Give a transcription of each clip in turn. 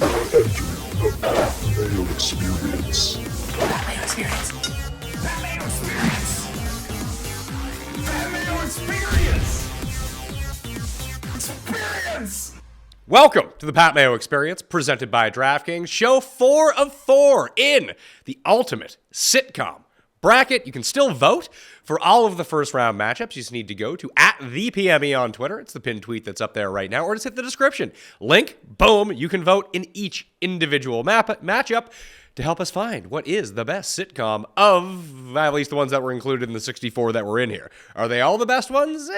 Entering the Mayo Experience. Mayo Experience. Mayo Experience. Mayo Experience. Experience. Welcome to the Pat Mayo Experience, presented by DraftKings, show 4 of 4 in the ultimate sitcom bracket. You can still vote for all of the first round matchups. You just need to go to @ThePME on Twitter. It's the pinned tweet that's up there right now, or just hit the description. Link, boom, you can vote in each individual matchup to help us find what is the best sitcom of at least the ones that were included in the 64 that were in here. Are they all the best ones?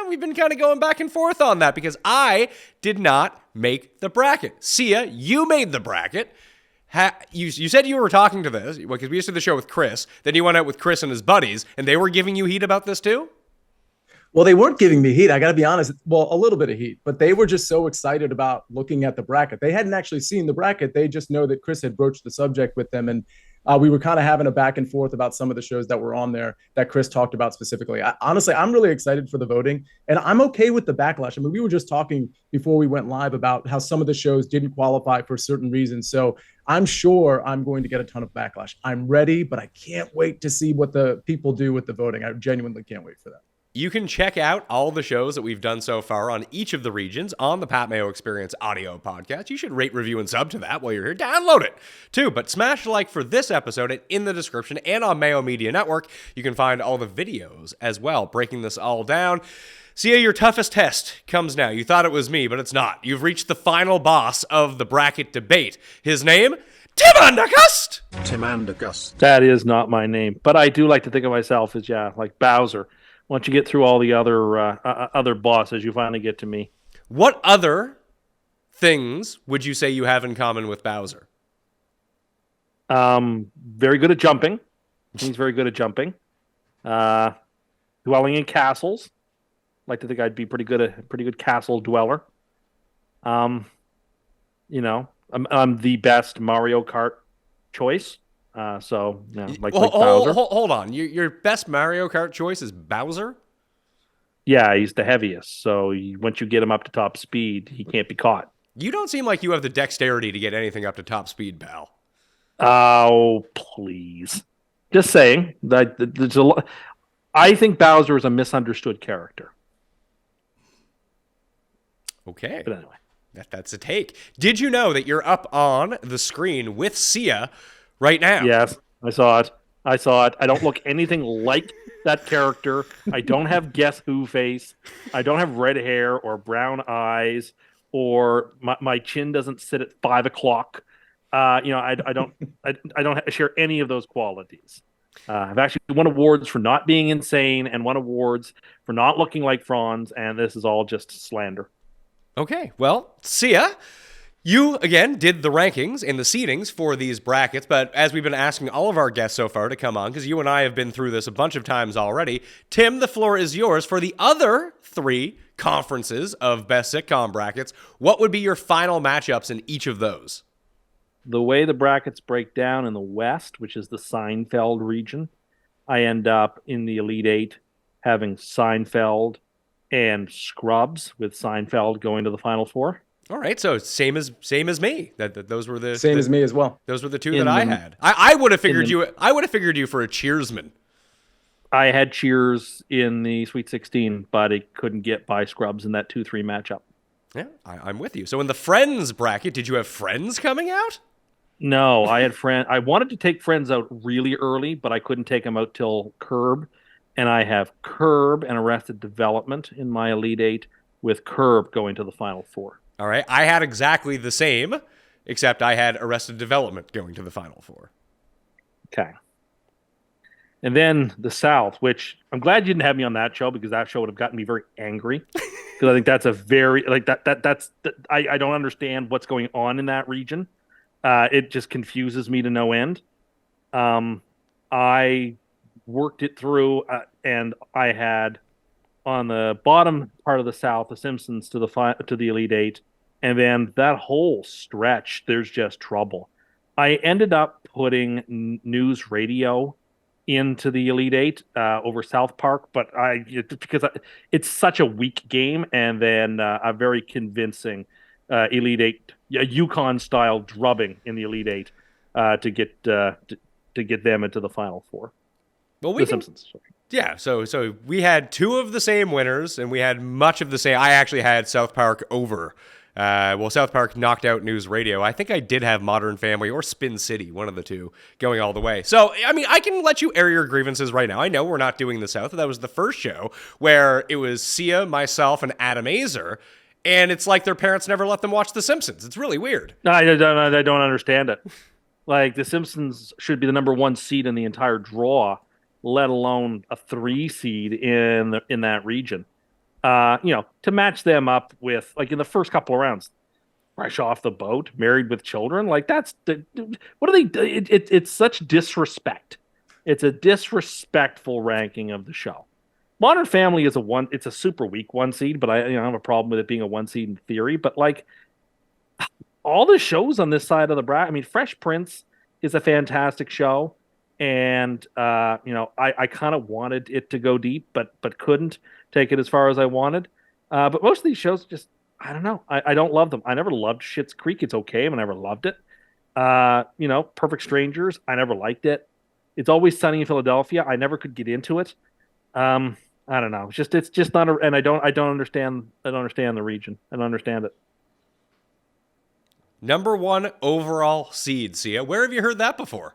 We've been kind of going back and forth on that because I did not make the bracket. Sia, you made the bracket. You said you were talking to this because we used to do the show with Chris. Then you went out with Chris and his buddies, and they were giving you heat about this too? Well, they weren't giving me heat. I got to be honest. Well, a little bit of heat, but they were just so excited about looking at the bracket. They hadn't actually seen the bracket. They just know that Chris had broached the subject with them. And we were kind of having a back and forth about some of the shows that were on there that Chris talked about specifically. Honestly, I'm really excited for the voting, and I'm okay with the backlash. I mean, we were just talking before we went live about how some of the shows didn't qualify for certain reasons. So I'm sure I'm going to get a ton of backlash. I'm ready, but I can't wait to see what the people do with the voting. I genuinely can't wait for that. You can check out all the shows that we've done so far on each of the regions on the Pat Mayo Experience audio podcast. You should rate, review, and sub to that while you're here. Download it, too. But smash like for this episode and in the description and on Mayo Media Network. You can find all the videos as well, breaking this all down. Sia, your toughest test comes now. You thought it was me, but it's not. You've reached the final boss of the bracket debate. His name, Tim Undergust! Tim Undergust. That is not my name, but I do like to think of myself as, like Bowser. Once you get through all the other bosses, you finally get to me. What other things would you say you have in common with Bowser? Very good at jumping. He's very good at jumping. Dwelling in castles. Like to think I'd be a pretty good castle dweller. I'm the best Mario Kart choice. Like Bowser. Hold on. Your best Mario Kart choice is Bowser? Yeah, he's the heaviest. So once you get him up to top speed, he can't be caught. You don't seem like you have the dexterity to get anything up to top speed, pal. Oh, please. Just saying. There's I think Bowser is a misunderstood character. Okay. But anyway. That's a take. Did you know that you're up on the screen with Sia right now? Yes, I saw it. I don't look anything like that character. I don't have Guess Who face. I don't have red hair or brown eyes, or my chin doesn't sit at 5 o'clock. I don't share any of those qualities. I've actually won awards for not being insane and won awards for not looking like Franz, and this is all just slander. Okay, well, Sia, you, again, did the rankings and the seedings for these brackets, but as we've been asking all of our guests so far to come on, because you and I have been through this a bunch of times already, Tim, the floor is yours. For the other 3 conferences of best sitcom brackets, what would be your final matchups in each of those? The way the brackets break down in the West, which is the Seinfeld region, I end up in the Elite 8 having Seinfeld and Scrubs, with Seinfeld going to the Final 4. All right, so same as me. Those were the same as me as well. Those were the 2 that I had. I would have figured you. I would have figured you for a Cheersman. I had Cheers in the Sweet 16, but it couldn't get by Scrubs in that 2-3 matchup. Yeah, I'm with you. So in the Friends bracket, did you have Friends coming out? No, I had Friends. I wanted to take Friends out really early, but I couldn't take them out till Curb. And I have Curb and Arrested Development in my Elite 8, with Curb going to the Final 4. All right. I had exactly the same, except I had Arrested Development going to the Final 4. Okay. And then the South, which I'm glad you didn't have me on that show, because that show would have gotten me very angry. Because I think that's a very, I don't understand what's going on in that region. It just confuses me to no end. I worked it through, and I had on the bottom part of the South, the Simpsons to the Elite 8, and then that whole stretch, there's just trouble. I ended up putting News Radio into the Elite 8 over South Park, but because it's such a weak game, and then a very convincing Elite 8 Yukon style drubbing in the Elite Eight to get them into the Final Four. Well, The Simpsons. Sorry. Yeah, so we had two of the same winners, and we had much of the same. I actually had South Park over. South Park knocked out News Radio. I think I did have Modern Family or Spin City, one of the two, going all the way. So, I mean, I can let you air your grievances right now. I know we're not doing the South. That was the first show where it was Sia, myself, and Adam Azer, and it's like their parents never let them watch The Simpsons. It's really weird. No, I don't understand it. Like, The Simpsons should be the number 1 seed in the entire draw, let alone a 3 seed in that region. To match them up with, like, in the first couple of rounds, fresh off the boat, married with children, like, what do they? It's such disrespect. It's a disrespectful ranking of the show. Modern Family is it's a super weak 1 seed, but I have a problem with it being a 1 seed in theory. But like, all the shows on this side of the bracket, I mean, Fresh Prince is a fantastic show. And I kind of wanted it to go deep, but couldn't take it as far as I wanted. But most of these shows, just I don't know. I don't love them. I never loved Schitt's Creek. It's okay. I never loved it. Perfect Strangers. I never liked it. It's Always Sunny in Philadelphia. I never could get into it. I don't know. It's just not. And I don't understand. I don't understand the region. I don't understand it. Number 1 overall seed, Sia. Where have you heard that before?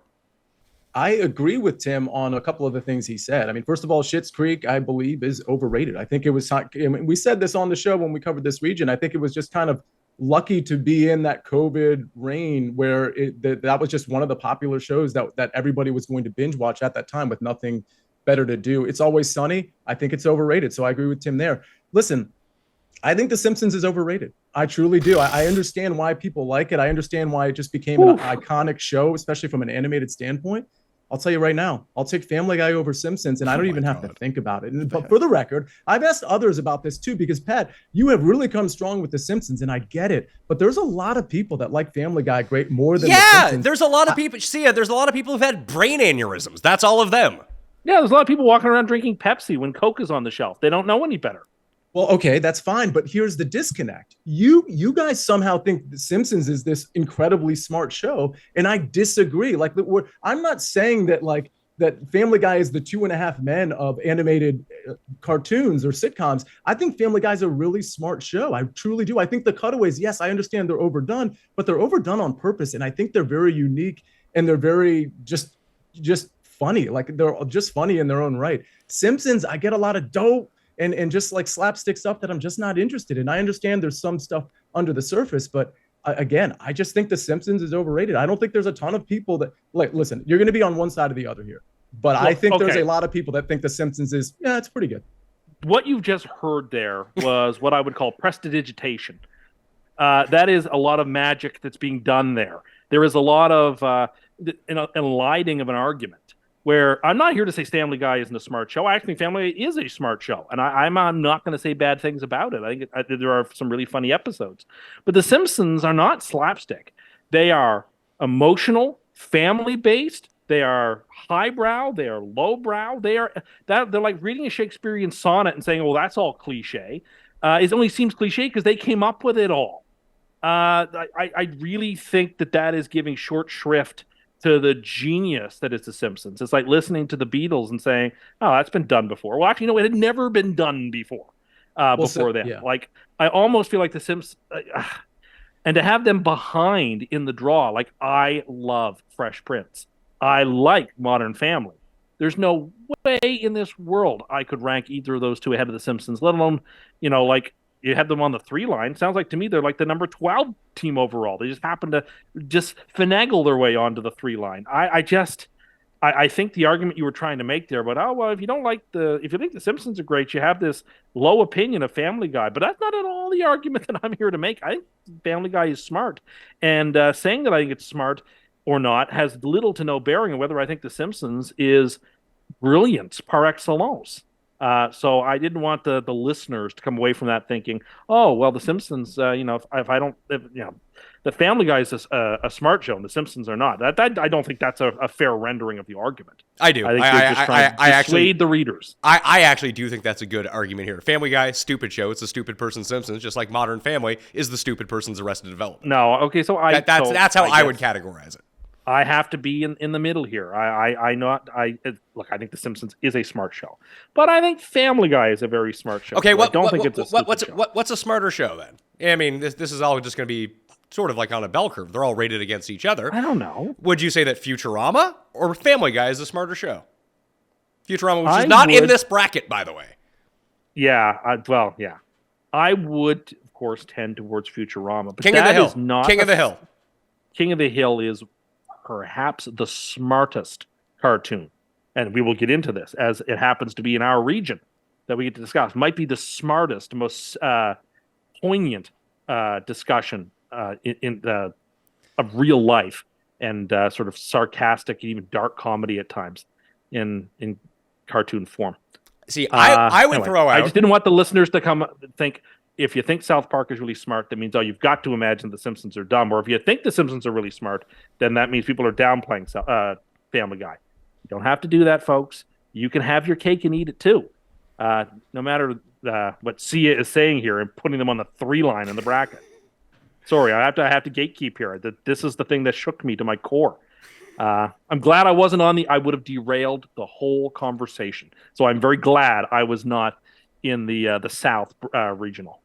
I agree with Tim on a couple of the things he said. I mean, first of all, Schitt's Creek, I believe, is overrated. I think it was, we said this on the show when we covered this region. I think it was just kind of lucky to be in that COVID reign where that was just one of the popular shows that everybody was going to binge watch at that time with nothing better to do. It's Always Sunny. I think it's overrated. So I agree with Tim there. Listen, I think The Simpsons is overrated. I truly do. I understand why people like it. I understand why it just became an iconic show, especially from an animated standpoint. I'll tell you right now, I'll take Family Guy over Simpsons, and I don't even have to think about it. But for the record, I've asked others about this too, because Pat, you have really come strong with The Simpsons, and I get it. But there's a lot of people that like Family Guy great more than The Simpsons. There's a lot of people. There's a lot of people who've had brain aneurysms. That's all of them. Yeah, there's a lot of people walking around drinking Pepsi when Coke is on the shelf. They don't know any better. Well, okay, that's fine, but here's the disconnect. You guys somehow think The Simpsons is this incredibly smart show, and I disagree. Like, I'm not saying that that Family Guy is the 2.5 Men of animated cartoons or sitcoms. I think Family Guy is a really smart show. I truly do. I think the cutaways, yes, I understand they're overdone, but they're overdone on purpose, and I think they're very unique and they're very just funny. Like, they're just funny in their own right. Simpsons, I get a lot of dope and just like slapstick stuff that I'm just not interested in. I understand there's some stuff under the surface, but again, I just think The Simpsons is overrated. I don't think there's a ton of people that listen, you're going to be on one side or the other here, but I think there's a lot of people that think The Simpsons is, it's pretty good. What you've just heard there was what I would call prestidigitation. That is a lot of magic that's being done there. There is a lot of enlightening of an argument. Where I'm not here to say Family Guy isn't a smart show. I actually think Family Guy is a smart show, and I'm not going to say bad things about it. I think there are some really funny episodes. But The Simpsons are not slapstick. They are emotional, family-based. They are highbrow. They are lowbrow. They're like reading a Shakespearean sonnet and saying, "Well, that's all cliche." It only seems cliche because they came up with it all. I really think that is giving short shrift to the genius that is The Simpsons. It's like listening to the Beatles and saying, "Oh, that's been done before." Well, actually, no, it had never been done before. Then, yeah. Like, I almost feel like The Simpsons, and to have them behind in the draw. Like, I love Fresh Prince. I like Modern Family. There's no way in this world I could rank either of those two ahead of The Simpsons. Let alone, like, you have them on the 3 line. Sounds like to me they're like the number 12 team overall. They just happen to just finagle their way onto the 3 line. I think the argument you were trying to make there, but if you think the Simpsons are great, you have this low opinion of Family Guy. But that's not at all the argument that I'm here to make. I think Family Guy is smart, and saying that I think it's smart or not has little to no bearing on whether I think the Simpsons is brilliance par excellence. So I didn't want the listeners to come away from that thinking, "Oh, well, The Simpsons, The Family Guy is a smart show, and The Simpsons are not. That I don't think that's a fair rendering of the argument. I do. I think they're just trying to dissuade the readers. I actually do think that's a good argument here. Family Guy, stupid show. It's a stupid person's Simpsons, just like Modern Family is the stupid person's Arrested Development. No, okay, so that's how I would categorize it. I have to be in the middle here. Look, I think The Simpsons is a smart show, but I think Family Guy is a very smart show. Okay, I don't think it's a stupid show. What's a smarter show then? I mean, this is all just going to be sort of like on a bell curve. They're all rated against each other. I don't know. Would you say that Futurama or Family Guy is a smarter show? Futurama, which is not in this bracket, by the way. Yeah, yeah. I would, of course, tend towards Futurama. But King of the Hill. Is not King of the Hill. King of the Hill is perhaps the smartest cartoon. And we will get into this, as it happens to be in our region that we get to discuss. Might be the smartest, most poignant discussion of real life and sort of sarcastic, even dark comedy at times in cartoon form. See, I would anyway, throw out. I just didn't want the listeners to come think, if you think South Park is really smart, that means, you've got to imagine The Simpsons are dumb. Or if you think The Simpsons are really smart, then that means people are downplaying Family Guy. You don't have to do that, folks. You can have your cake and eat it too. No matter what Sia is saying here and putting them on the 3 line in the bracket. Sorry, I have to gatekeep here. This is the thing that shook me to my core. I'm glad I wasn't I would have derailed the whole conversation. So I'm very glad I was not in the South regional.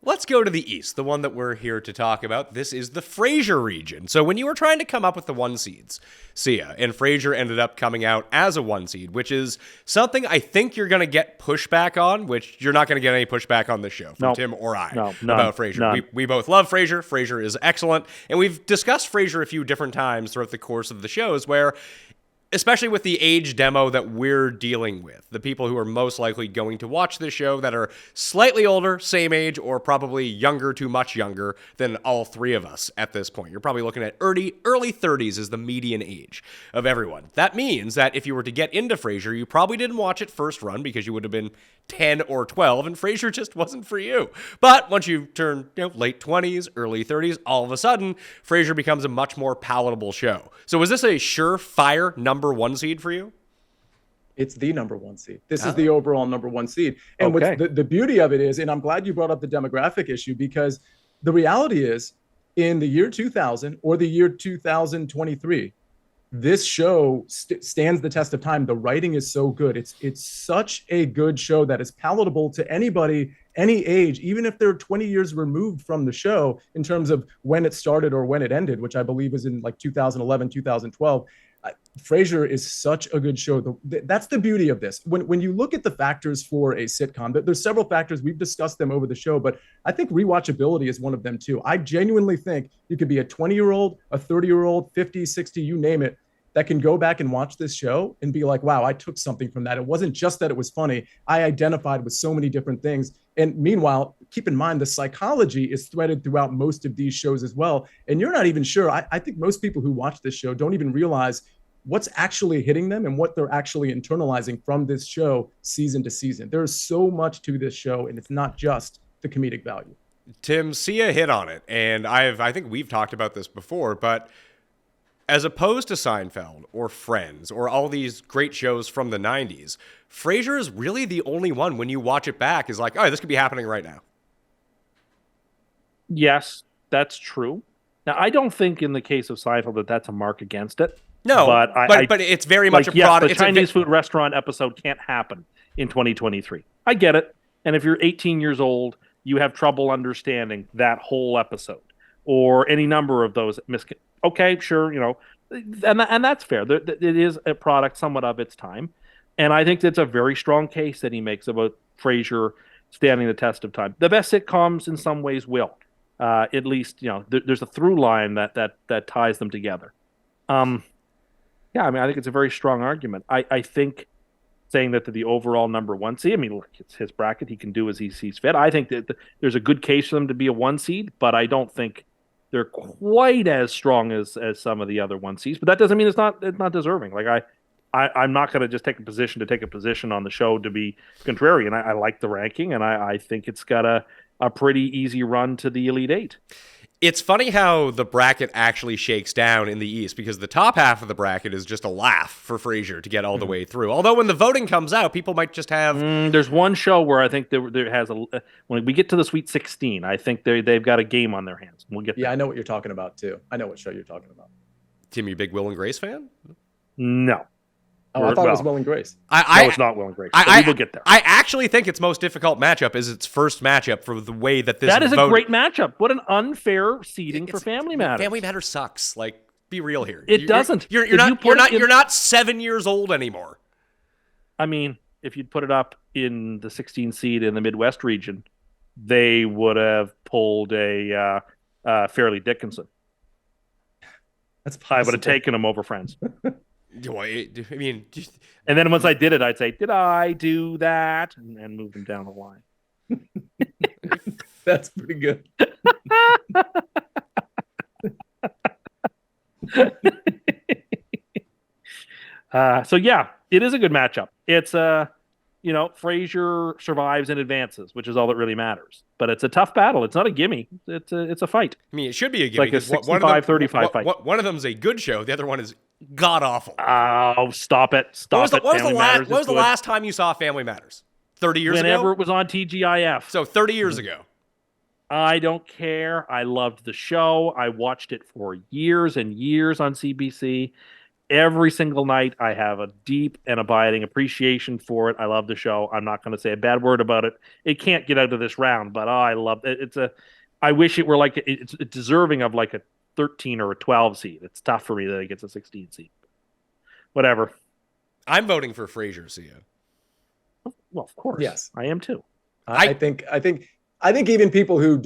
Let's go to the East, the one that we're here to talk about. This is the Frasier region. So when you were trying to come up with the 1 seeds, Sia, and Frasier ended up coming out as a 1 seed, which is something I think you're going to get pushback on, which you're not going to get any pushback on this show from Tim or I about Frasier. We both love Frasier. Frasier is excellent. And we've discussed Frasier a few different times throughout the course of the shows where, especially with the age demo that we're dealing with, the people who are most likely going to watch this show that are slightly older, same age, or probably younger to much younger than all 3 of us at this point. You're probably looking at early 30s as the median age of everyone. That means that if you were to get into Frasier, you probably didn't watch it first run because you would have been 10 or 12, and Frasier just wasn't for you. But once you turn late 20s, early 30s, all of a sudden, Frasier becomes a much more palatable show. So is this a surefire number 1 seed for you? It's the number 1 seed. This is the overall number 1 seed. And what's the beauty of it is, and I'm glad you brought up the demographic issue, because the reality is, in the year 2000 or the year 2023, this show stands the test of time. The writing is so good. It's such a good show that is palatable to anybody, any age, even if they're 20 years removed from the show in terms of when it started or when it ended, which I believe is in like 2011, 2012. Frasier is such a good show. That's the beauty of this. When you look at the factors for a sitcom, there's several factors. We've discussed them over the show, but I think rewatchability is one of them too. I genuinely think you could be a 20-year-old, a 30-year-old, 50, 60, you name it, that can go back and watch this show and be like, wow, I took something from that. It wasn't just that it was funny. I identified with so many different things. And meanwhile, keep in mind, the psychology is threaded throughout most of these shows as well. And you're not even sure. I think most people who watch this show don't even realize what's actually hitting them and what they're actually internalizing from this show season to season. There's so much to this show, and it's not just the comedic value. Tim, Sia hit on it, and I think we've talked about this before, but as opposed to Seinfeld or Friends or all these great shows from the 90s, Frasier is really the only one, when you watch it back, is like, oh, this could be happening right now. Yes, that's true. Now, I don't think in the case of Seinfeld that that's a mark against it. No, but it's very much a product. The Chinese food restaurant episode can't happen in 2023. I get it. And if you're 18 years old, you have trouble understanding that whole episode or any number of those. Okay, sure, and that's fair. It is a product somewhat of its time. And I think that's a very strong case that he makes about Frasier standing the test of time. The best sitcoms in some ways will. At least, there's a through line that ties them together. Yeah, I mean, I think it's a very strong argument. I think saying that the overall number 1 seed, I mean, look, it's his bracket. He can do as he sees fit. I think that there's a good case for them to be a 1 seed, but I don't think they're quite as strong as some of the other 1 seeds. But that doesn't mean it's not deserving. Like I'm not going to just take a position on the show to be contrarian. I like the ranking, and I think it's got a pretty easy run to the Elite Eight. It's funny how the bracket actually shakes down in the East, because the top half of the bracket is just a laugh for Frasier to get all the way through. Although when the voting comes out, people might just have... There's one show where I think there has when we get to the Sweet 16, I think they've got a game on their hands. We'll get there. Yeah, I know what you're talking about too. I know what show you're talking about. Tim, you a big Will and Grace fan? No. Oh, I thought it was Will and Grace. No, it's not Will and Grace. We will get there. I actually think its most difficult matchup is its first matchup for the way that this. That is a great matchup. What an unfair seeding for Family Matters. Family Matters sucks. Like, be real here. It doesn't. You're not 7 years old anymore. I mean, if you'd put it up in the 16 seed in the Midwest region, they would have pulled a Fairleigh Dickinson. That's possible. I would have taken them over Friends. I mean, and then once I did it, I'd say, "Did I do that?" and move them down the line. That's pretty good. So yeah, it is a good matchup. It's Frasier survives and advances, which is all that really matters. But it's a tough battle. It's not a gimme. It's a fight. I mean, it should be a gimme. Like a 65-35 fight. One of them's a good show. The other one is god awful. Oh, stop it! Stop it! What was the last time you saw Family Matters? 30 years ago? Whenever it was on TGIF. So 30 years ago. I don't care. I loved the show. I watched it for years and years on CBC. Every single night, I have a deep and abiding appreciation for it. I love the show. I'm not going to say a bad word about it. It can't get out of this round, but I love it. I wish it were like it's deserving of like a 13 or a 12 seed. It's tough for me that it gets a 16 seed. Whatever. I'm voting for Frasier, Sia. Well, of course. Yes, I am too. I think even people who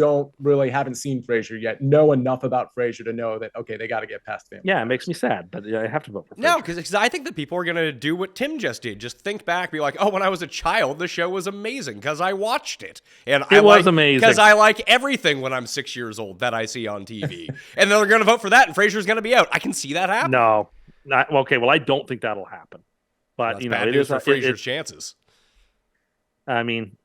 haven't seen Frasier yet know enough about Frasier to know that, okay, they got to get past Family. Yeah, it makes me sad, but I have to vote for Frasier. No, because I think that people are going to do what Tim just did. Just think back, be like, oh, when I was a child, the show was amazing because I watched it. And it was amazing. Because I like everything when I'm 6 years old that I see on TV. And they're going to vote for that, and Frasier's going to be out. I can see that happen. No. Okay, well, I don't think that'll happen. But, bad it news is for Frasier's chances. I mean...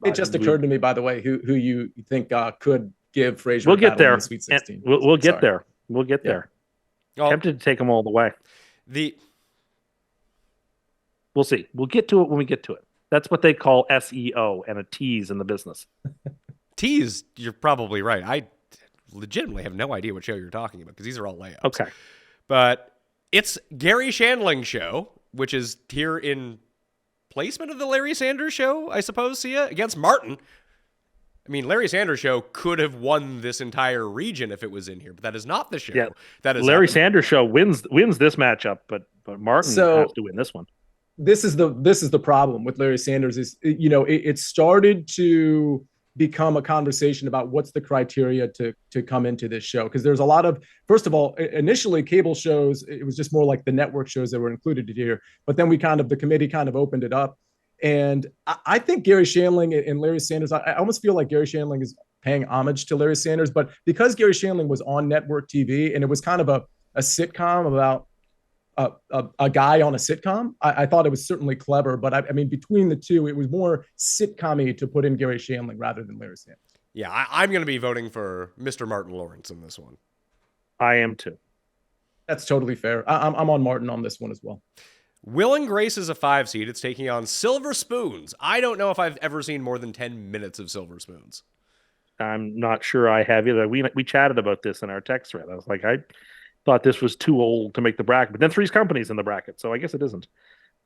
It just occurred to me, by the way, who you think could give Frasier. We'll get there. The Sweet 16. We'll get there. We'll get there. Oh. Tempted to take them all the way. We'll see. We'll get to it when we get to it. That's what they call SEO and a tease in the business. Tease, you're probably right. I legitimately have no idea what show you're talking about because these are all layups. Okay. But it's Gary Shandling's show, which is here in placement of the Larry Sanders Show, I suppose, Sia, against Martin. I mean, Larry Sanders Show could have won this entire region if it was in here, but that is not the show. Yeah. That is Larry Sanders Show wins this matchup, but Martin has to win this one. This is the problem with Larry Sanders is, it started to become a conversation about what's the criteria to come into this show. Because there's a lot of, first of all, initially cable shows, it was just more like the network shows that were included here. But then the committee kind of opened it up. And I think Gary Shandling and Larry Sanders, I almost feel like Gary Shandling is paying homage to Larry Sanders. But because Gary Shandling was on network TV and it was kind of a sitcom about a guy on a sitcom, I thought it was certainly clever, but I mean, between the two, it was more sitcom-y to put in Gary Shandling rather than Larry Sanders. Yeah, I'm going to be voting for Mr. Martin Lawrence in this one. I am too. That's totally fair. I'm on Martin on this one as well. Will and Grace is a 5 seed. It's taking on Silver Spoons. I don't know if I've ever seen more than 10 minutes of Silver Spoons. I'm not sure I have either. We chatted about this in our text thread. I was like, I thought this was too old to make the bracket, but then Three's Company's in the bracket, so I guess it isn't.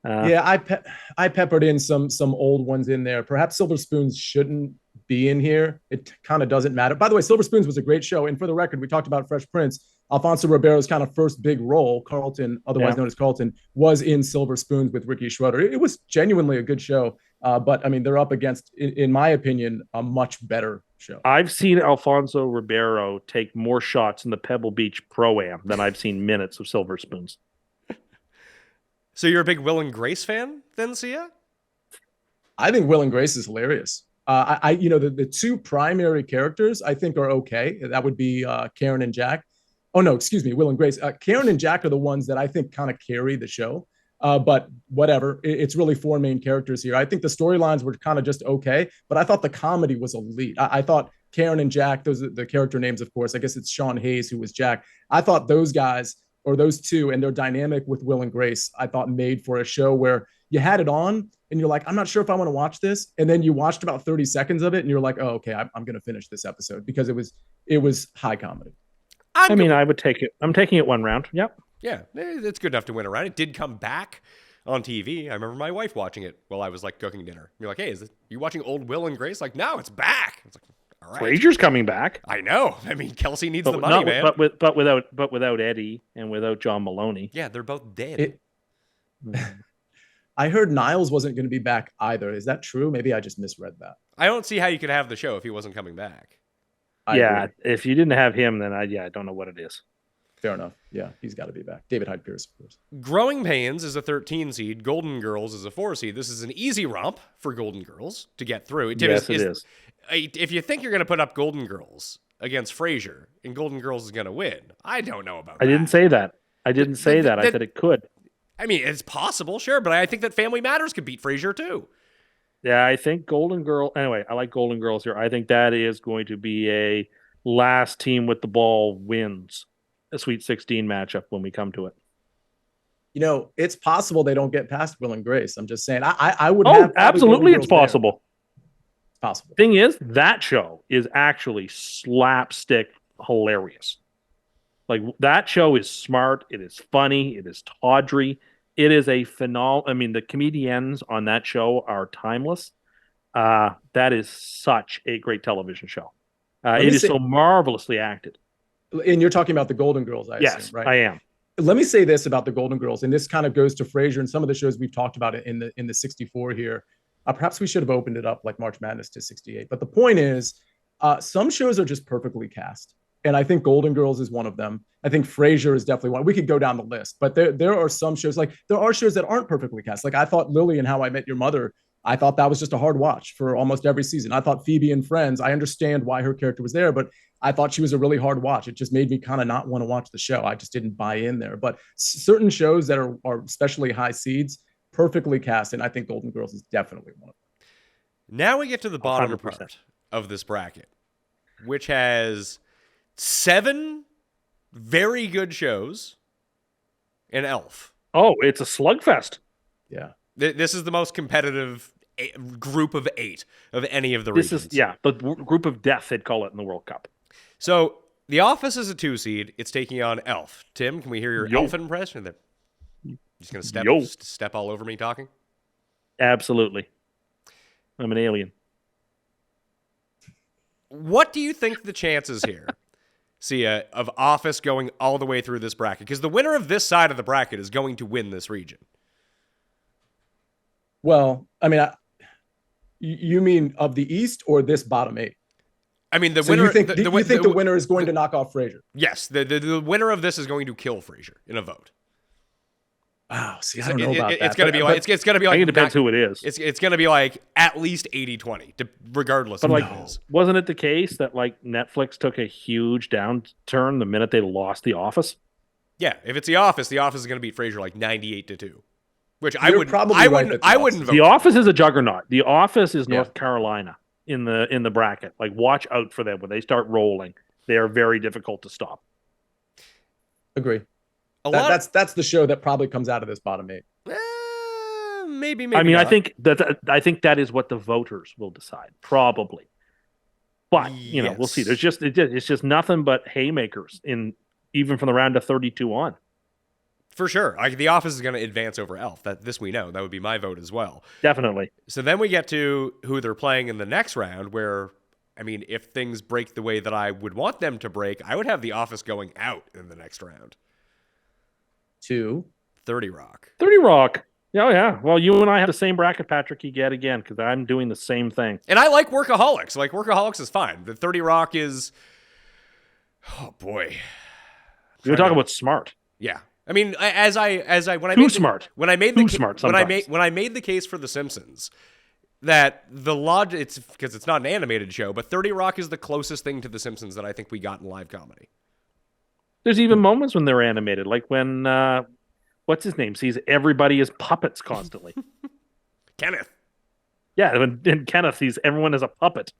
I peppered in some old ones in there. Perhaps Silver Spoons shouldn't be in here. It kind of doesn't matter. By the way, Silver Spoons was a great show, and for the record, we talked about Fresh Prince. Alfonso Ribeiro's kind of first big role, Carlton, otherwise known as Carlton, was in Silver Spoons with Ricky Schroeder. It was genuinely a good show, but I mean, they're up against, in my opinion, a much better show. I've seen Alfonso Ribeiro take more shots in the Pebble Beach Pro-Am than I've seen minutes of Silver Spoons. So you're a big Will and Grace fan then, Sia? I think Will and Grace is hilarious. The two primary characters I think are okay. That would be Karen and Jack. Oh, no, excuse me, Will and Grace. Karen and Jack are the ones that I think kind of carry the show. But whatever, it's really four main characters here. I think the storylines were kind of just okay, but I thought the comedy was elite. I thought Karen and Jack, those are the character names, of course. I guess it's Sean Hayes who was Jack. I thought those guys, or those two, and their dynamic with Will and Grace, I thought made for a show where you had it on and you're like, I'm not sure if I want to watch this. And then you watched about 30 seconds of it and you're like, oh, okay, I'm going to finish this episode because it was high comedy. I would take it. I'm taking it one round. Yep. Yeah, it's good enough to win around. It did come back on TV. I remember my wife watching it while I was like cooking dinner. You're like, hey, you watching old Will and Grace? Like, no, it's back. It's like, all right. Frasier's coming back. I know. I mean, Kelsey needs the money, man. But without Eddie and without John Maloney. Yeah, they're both dead. I heard Niles wasn't going to be back either. Is that true? Maybe I just misread that. I don't see how you could have the show if he wasn't coming back. I agree. If you didn't have him, then I don't know what it is. Fair enough. Yeah, he's got to be back. David Hyde Pierce, of course. Growing Pains is a 13 seed. Golden Girls is a 4 seed. This is an easy romp for Golden Girls to get through. It is. If you think you're going to put up Golden Girls against Frasier and Golden Girls is going to win, I don't know about that. I didn't say that. I said it could. I mean, it's possible, sure, but I think that Family Matters could beat Frasier too. Yeah, I think Golden Girl. Anyway, I like Golden Girls here. I think that is going to be a last team with the ball wins a Sweet 16 matchup when we come to it. You know, it's possible they don't get past Will and Grace. I'm just saying. I would. Oh, absolutely, it's possible. There. It's possible. Thing is, that show is actually slapstick hilarious. Like, that show is smart. It is funny. It is tawdry. It is a phenomenal. I mean, the comedians on that show are timeless. That is such a great television show. It is so marvelously acted. And you're talking about the Golden Girls, I assume, right? I am. Let me say this about the Golden Girls, and this kind of goes to Frasier and some of the shows we've talked about it in the 64 here. Perhaps we should have opened it up like March Madness to 68. But the point is, some shows are just perfectly cast. And I think Golden Girls is one of them. I think Frasier is definitely one. We could go down the list, but there are some shows, like there are shows that aren't perfectly cast. Like I thought Lily and How I Met Your Mother, I thought that was just a hard watch for almost every season. I thought Phoebe and Friends, I understand why her character was there, but I thought she was a really hard watch. It just made me kind of not want to watch the show. I just didn't buy in there. But certain shows that are especially high seeds, perfectly cast, and I think Golden Girls is definitely one of them. Now we get to the bottom 100%. part of this bracket, which has 7 very good shows and Elf. Oh, it's a slugfest. Yeah. This is the most competitive group of 8 of any of the regions. The group of death, they'd call it in the World Cup. So The Office is a 2 seed. It's taking on Elf. Tim, can we hear your Elf impression? Just going to step all over me talking? Absolutely. I'm an alien. What do you think the chances here, Sia, of Office going all the way through this bracket? Because the winner of this side of the bracket is going to win this region. Well, I mean, you mean of the East or this bottom 8? I mean, the So winner. you think the winner is going to knock off Frasier? Yes, the winner of this is going to kill Frasier in a vote. Wow, see, I don't know about that. It's going to be like it's going to be like. I think it depends who it is. It's going to be like at least 80-20, regardless. But of like, who it is. wasn't it the case that like Netflix took a huge downturn the minute they lost The Office? Yeah, if it's The Office is going to beat Frasier like 98-2. Which You're probably right that I wouldn't vote. The Office is a juggernaut. The Office is Yeah. North Carolina in the bracket. Like, watch out for them when they start rolling. They are very difficult to stop. Agree. That's the show that probably comes out of this bottom 8. Maybe. I mean, not. I think that is what the voters will decide, probably. But we'll see. It's just nothing but haymakers even from the round of 32 on. For sure. The Office is going to advance over Elf. This we know. That would be my vote as well. Definitely. So then we get to who they're playing in the next round where, I mean, if things break the way that I would want them to break, I would have The Office going out in the next round. 2. 30 Rock. 30 Rock. Oh, yeah. Well, you and I have the same bracket, Patrick, yet again, because I'm doing the same thing. And I like Workaholics. Like, Workaholics is fine. The 30 Rock is... Oh, boy. You're talking about smart. Yeah. I mean, when I made the case for The Simpsons, that the logic, it's because it's not an animated show, but 30 Rock is the closest thing to The Simpsons that I think we got in live comedy. There's even moments when they're animated, like when what's his name sees everybody as puppets constantly. Kenneth. Yeah, when Kenneth sees everyone as a puppet.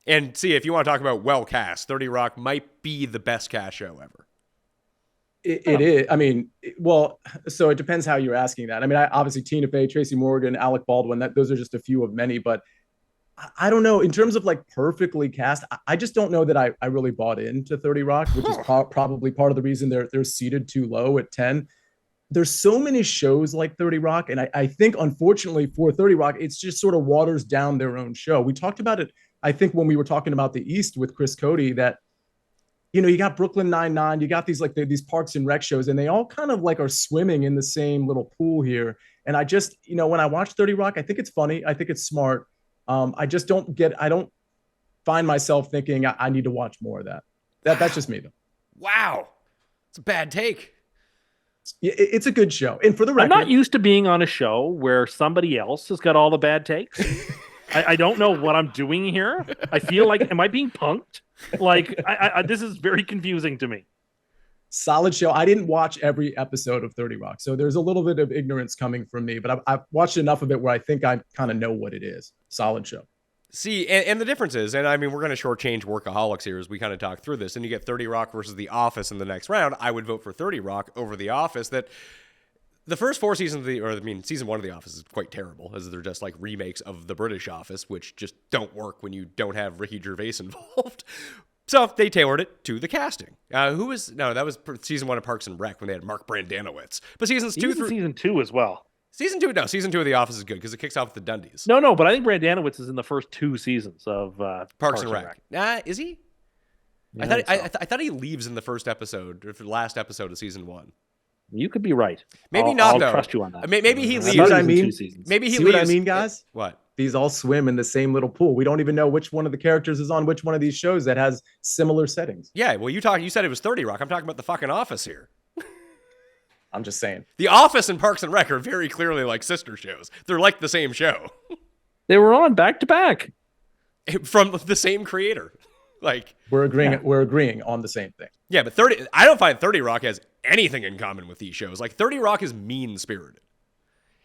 And see, if you want to talk about well cast, 30 Rock might be the best cast show ever. It is. I mean, well, so it depends how you're asking that. I mean, obviously Tina Fey, Tracy Morgan, Alec Baldwin, those are just a few of many, but I don't know. In terms of like perfectly cast, I just don't know that I really bought into 30 Rock, which is probably part of the reason they're seated too low at 10. There's so many shows like 30 Rock, and I think unfortunately for 30 Rock, it's just sort of waters down their own show. We talked about it, I think, when we were talking about the East with Chris Cody, that you got Brooklyn Nine-Nine, you got these these Parks and Rec shows, and they all kind of like are swimming in the same little pool here. And I just, when I watch 30 Rock, I think it's funny, I think it's smart. I just I don't find myself thinking I need to watch more of that. That's just me though. Wow. It's a bad take. It's a good show. And for the record, I'm not used to being on a show where somebody else has got all the bad takes. I don't know what I'm doing here. I feel like, am I being punked? Like, this is very confusing to me. Solid show. I didn't watch every episode of 30 Rock, so there's a little bit of ignorance coming from me, but I've watched enough of it where I think I kind of know what it is. Solid show. See, and the difference is, and I mean, we're going to shortchange Workaholics here as we kind of talk through this, and you get 30 Rock versus The Office in the next round. I would vote for 30 Rock over The Office. That the first 4 seasons season 1 of The Office is quite terrible, as they're just like remakes of The British Office, which just don't work when you don't have Ricky Gervais involved. So they tailored it to the casting. That was season 1 of Parks and Rec when they had Mark Brandanowitz. But season 2 as well. Season 2 of The Office is good because it kicks off with the Dundies. No, but I think Brandanowitz is in the first 2 seasons of Parks and Rec. Is he? Yeah, I thought he leaves in the first episode, or the last episode of season 1. You could be right. Maybe not, I'll though. trust you on that. Maybe he leaves. See what I mean? 2 seasons. Maybe he See leaves. what I mean, guys? What? These all swim in the same little pool. We don't even know which one of the characters is on which one of these shows that has similar settings. Yeah, well, you said it was 30 Rock. I'm talking about the fucking Office here. I'm just saying. The Office and Parks and Rec are very clearly like sister shows. They're like the same show. They were on back to back from the same creator. Like, we're agreeing on the same thing. Yeah, but I don't find 30 Rock has anything in common with these shows. Like, 30 Rock is mean-spirited.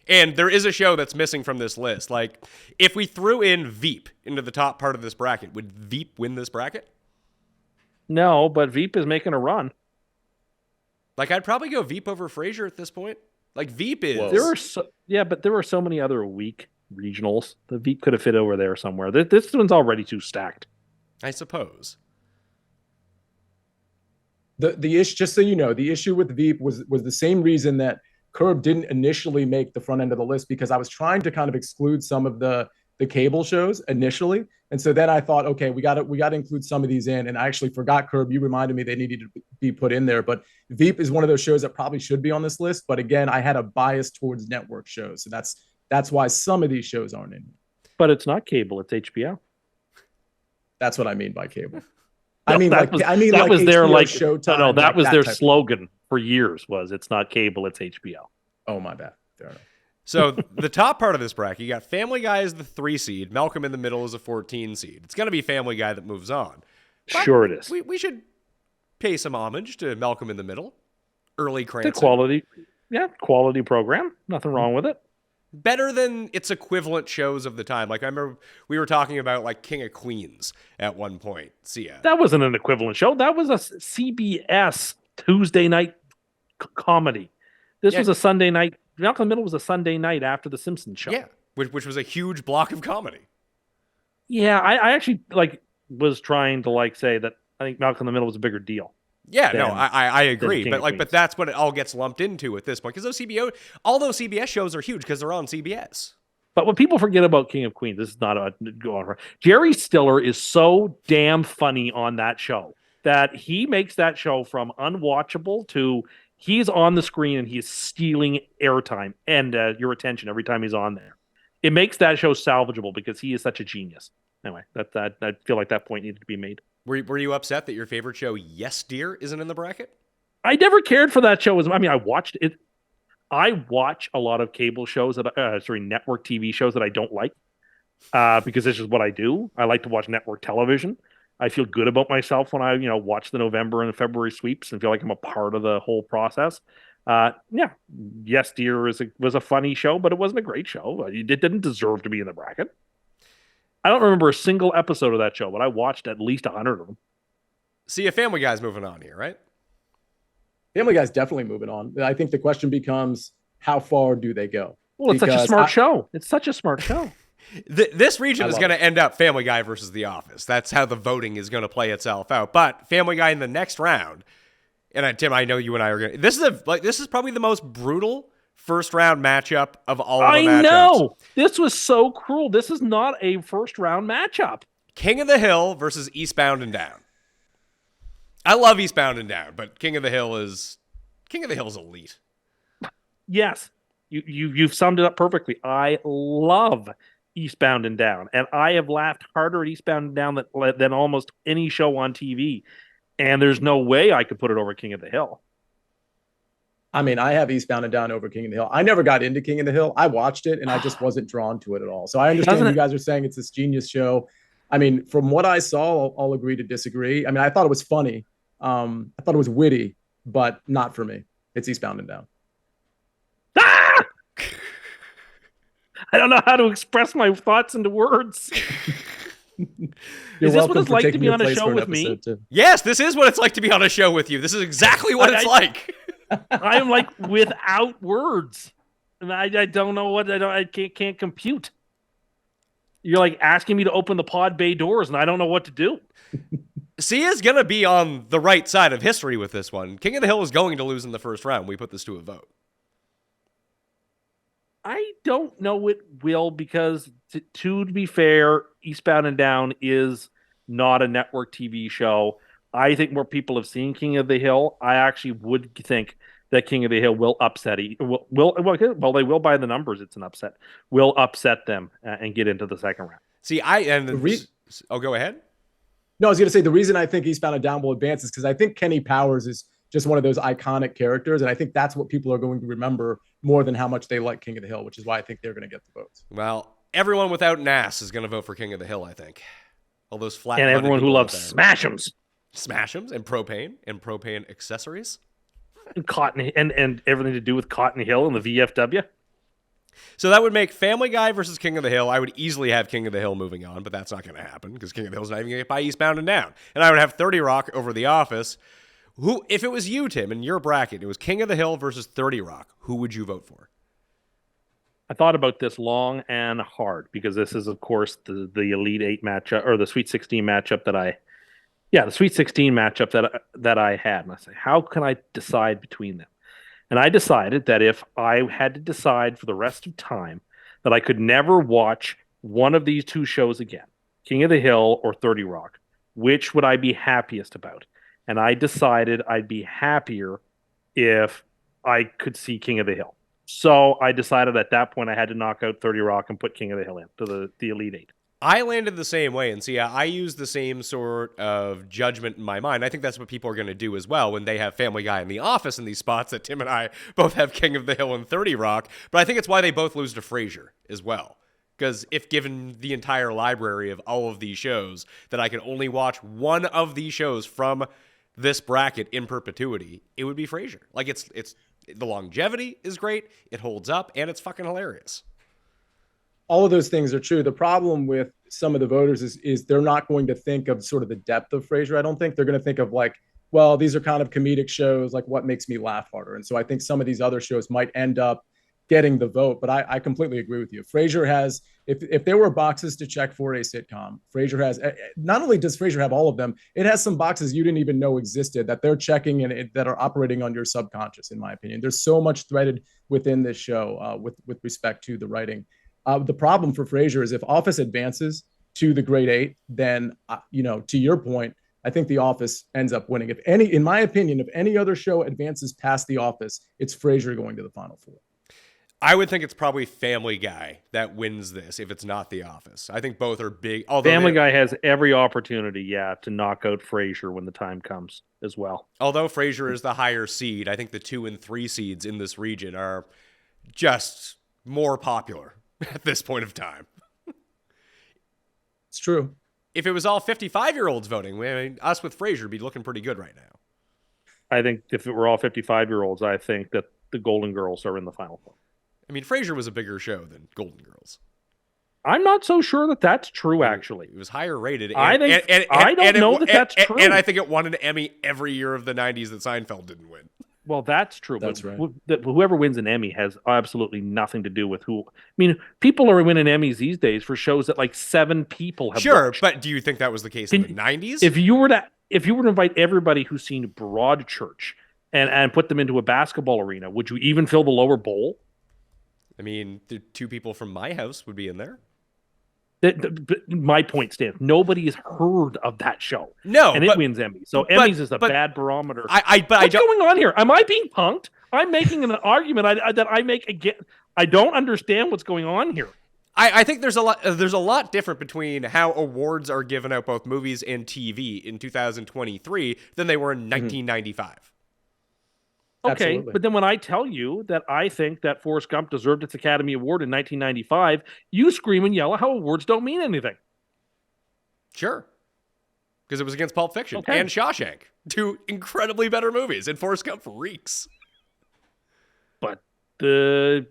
And there is a show that's missing from this list. Like, if we threw in Veep into the top part of this bracket, would Veep win this bracket? No, but Veep is making a run. Like, I'd probably go Veep over Frasier at this point. Like, Veep is... but there were so many other weak regionals. The Veep could have fit over there somewhere. This one's already too stacked. I suppose. The issue, just so you know, the issue with Veep was the same reason that Curb didn't initially make the front end of the list, because I was trying to kind of exclude some of the cable shows initially. And so then I thought, okay, we got to include some of these in. And I actually forgot Curb. You reminded me they needed to be put in there. But Veep is one of those shows that probably should be on this list. But again, I had a bias towards network shows. So that's why some of these shows aren't in. But it's not cable, it's HBO. That's what I mean by cable. No, that was their like Showtime. No, that was their type slogan for years. Was it's not cable, it's HBO. Oh, my bad. Fair enough. So the top part of this bracket, you got Family Guy as the 3 seed, Malcolm in the Middle is a 14 seed. It's going to be Family Guy that moves on. But sure it is. We should pay some homage to Malcolm in the Middle. Early Cranston. Quality program. Nothing wrong with it. Better than its equivalent shows of the time. Like, I remember we were talking about like King of Queens at one point. Sia. That wasn't an equivalent show. That was a CBS Tuesday night comedy. This was a Sunday night. Malcolm in the Middle was a Sunday night after the Simpsons show. Yeah, which was a huge block of comedy. Yeah, I actually was trying to say that I think Malcolm in the Middle was a bigger deal. Yeah, I agree, but that's what it all gets lumped into at this point, because all those CBS shows are huge because they're on CBS. But what people forget about King of Queens, this is not a go on. Jerry Stiller is so damn funny on that show that he makes that show from unwatchable to he's on the screen and he's stealing airtime and your attention every time he's on there. It makes that show salvageable because he is such a genius. Anyway, that I feel like that point needed to be made. Were you upset that your favorite show, Yes Dear, isn't in the bracket? I never cared for that show. I watched it. I watch a lot of cable shows network TV shows that I don't like because this is what I do. I like to watch network television. I feel good about myself when I watch the November and the February sweeps and feel like I'm a part of the whole process. Yes Dear was a funny show, but it wasn't a great show. It didn't deserve to be in the bracket. I don't remember a single episode of that show, but I watched at least 100 of them. See, a Family Guy's moving on here, right? Family Guy's definitely moving on. I think the question becomes, how far do they go? Well, it's such a smart show. It's such a smart show. This region is going it. to end up Family Guy versus The Office. That's how the voting is going to play itself out. But Family Guy in the next round, and Tim, I know you and I are going to. This is probably the most brutal first round matchup of all of the matchups. I know. This was so cruel. This is not a first round matchup. King of the Hill versus Eastbound and Down. I love Eastbound and Down, but King of the Hill is elite. Yes, you've summed it up perfectly. I love Eastbound and Down, and I have laughed harder at Eastbound and Down than almost any show on TV. And there's no way I could put it over King of the Hill. I mean, I have Eastbound and Down over King of the Hill. I never got into King of the Hill. I watched it and I just wasn't drawn to it at all. So I understand you guys are saying it's this genius show. I mean, from what I saw, I'll agree to disagree. I mean, I thought it was funny. I thought it was witty, but not for me. It's Eastbound and Down. Ah! I don't know how to express my thoughts into words. Is this what it's like to be on a show with me? Yes, this is what it's like to be on a show with you. This is exactly what it's like. I am like without words, and I don't know what I can't compute. You're like asking me to open the pod bay doors, and I don't know what to do. Sia's gonna be on the right side of history with this one. King of the Hill is going to lose in the first round. We put this to a vote. I don't know it will, because to be fair, Eastbound and Down is not a network TV show. I think more people have seen King of the Hill. I actually would think that King of the Hill will upset. Well, they will by the numbers. It's an upset. Will upset them and get into the second round. See, go ahead. No, I was going to say the reason I think Eastbound and Down will advance is because I think Kenny Powers is just one of those iconic characters, and I think that's what people are going to remember more than how much they like King of the Hill, which is why I think they're going to get the votes. Well, everyone without an ass is going to vote for King of the Hill, I think. All those flat and everyone who loves Smash-ems. Smash-ems and propane accessories. And Cotton and everything to do with Cotton Hill and the VFW. So that would make Family Guy versus King of the Hill. I would easily have King of the Hill moving on, but that's not going to happen because King of the Hill's not even going to get by Eastbound and Down. And I would have 30 Rock over The Office. Who, if it was you, Tim, in your bracket, it was King of the Hill versus 30 Rock, who would you vote for? I thought about this long and hard because this is, of course, the Elite 8 matchup, or the Sweet 16 matchup the Sweet 16 matchup that I had. And I say, how can I decide between them? And I decided that if I had to decide for the rest of time that I could never watch one of these two shows again, King of the Hill or 30 Rock, which would I be happiest about? And I decided I'd be happier if I could see King of the Hill. So I decided at that point I had to knock out 30 Rock and put King of the Hill in to the Elite 8. I landed the same way, and see, I used the same sort of judgment in my mind. I think that's what people are going to do as well when they have Family Guy in The Office in these spots, that Tim and I both have King of the Hill and 30 Rock. But I think it's why they both lose to Frasier as well. Because if given the entire library of all of these shows, that I can only watch one of these shows from this bracket in perpetuity, it would be Frasier. Like, it's the longevity is great, it holds up, and it's fucking hilarious. All of those things are true. The problem with some of the voters is they're not going to think of sort of the depth of Frasier. I don't think they're going to think of like, well, these are kind of comedic shows, like what makes me laugh harder. And so I think some of these other shows might end up getting the vote, but I completely agree with you. Frasier has, if there were boxes to check for a sitcom, Frasier has, not only does Frasier have all of them, it has some boxes you didn't even know existed that they're checking and that are operating on your subconscious, in my opinion. There's so much threaded within this show with respect to the writing. The problem for Frasier is if Office advances to the Great Eight, then, to your point, I think The Office ends up winning. In my opinion, if any other show advances past The Office, it's Frasier going to the Final Four. I would think it's probably Family Guy that wins this if it's not The Office. I think both are big. Family Guy has every opportunity, to knock out Frasier when the time comes as well. Although Frasier is the higher seed, I think the 2 and 3 seeds in this region are just more popular at this point of time. It's true. If it was all 55-year-olds voting, us with Frasier would be looking pretty good right now. I think if it were all 55-year-olds, I think that the Golden Girls are in the Final Four. I mean, Frasier was a bigger show than Golden Girls. I'm not so sure that that's true, actually. It was higher rated. I don't know that that's true. And I think it won an Emmy every year of the 90s that Seinfeld didn't win. Well, that's true. That's but right. Whoever wins an Emmy has absolutely nothing to do with who. I mean, people are winning Emmys these days for shows that like 7 people have Sure, watched. but do you think that was the case in the 90s? If you were to invite everybody who's seen Broadchurch and put them into a basketball arena, would you even fill the lower bowl? I mean, the 2 people from my house would be in there. My point stands. Nobody has heard of that show. No, and it wins Emmys. So Emmys is a bad barometer. What's going on here? Am I being punked? I'm making an argument that I make again. I don't understand what's going on here. I think there's a lot different between how awards are given out, both movies and TV, in 2023 than they were in 1995. Okay, Absolutely. but then when I tell you that I think that Forrest Gump deserved its Academy Award in 1995, you scream and yell how awards don't mean anything. Sure. Because it was against Pulp Fiction Okay. and Shawshank. 2 incredibly better movies, and Forrest Gump reeks. But the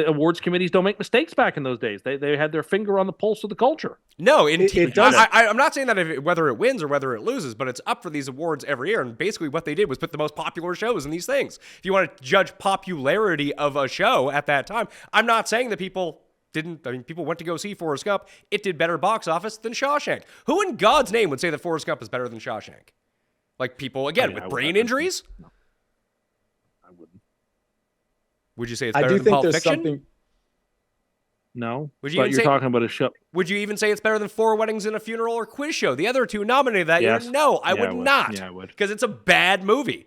awards committees don't make mistakes back in those days. They had their finger on the pulse of the culture. No, It does. I'm not saying that whether it wins or whether it loses, but it's up for these awards every year. And basically what they did was put the most popular shows in these things. If you want to judge popularity of a show at that time, I'm not saying that people didn't. I mean, people went to go see Forrest Gump. It did better box office than Shawshank. Who in God's name would say that Forrest Gump is better than Shawshank? Like people, again, with brain injuries? No, I wouldn't. Would you say it's I better do than think Pulp there's Fiction? something. No, Would you but even you're say- talking about a show. Would you even say it's better than 4 Weddings and a Funeral or Quiz Show? The other 2 nominated that Yes. year? No, I Yeah, would I would. not. Yeah, I would. Because it's a bad movie.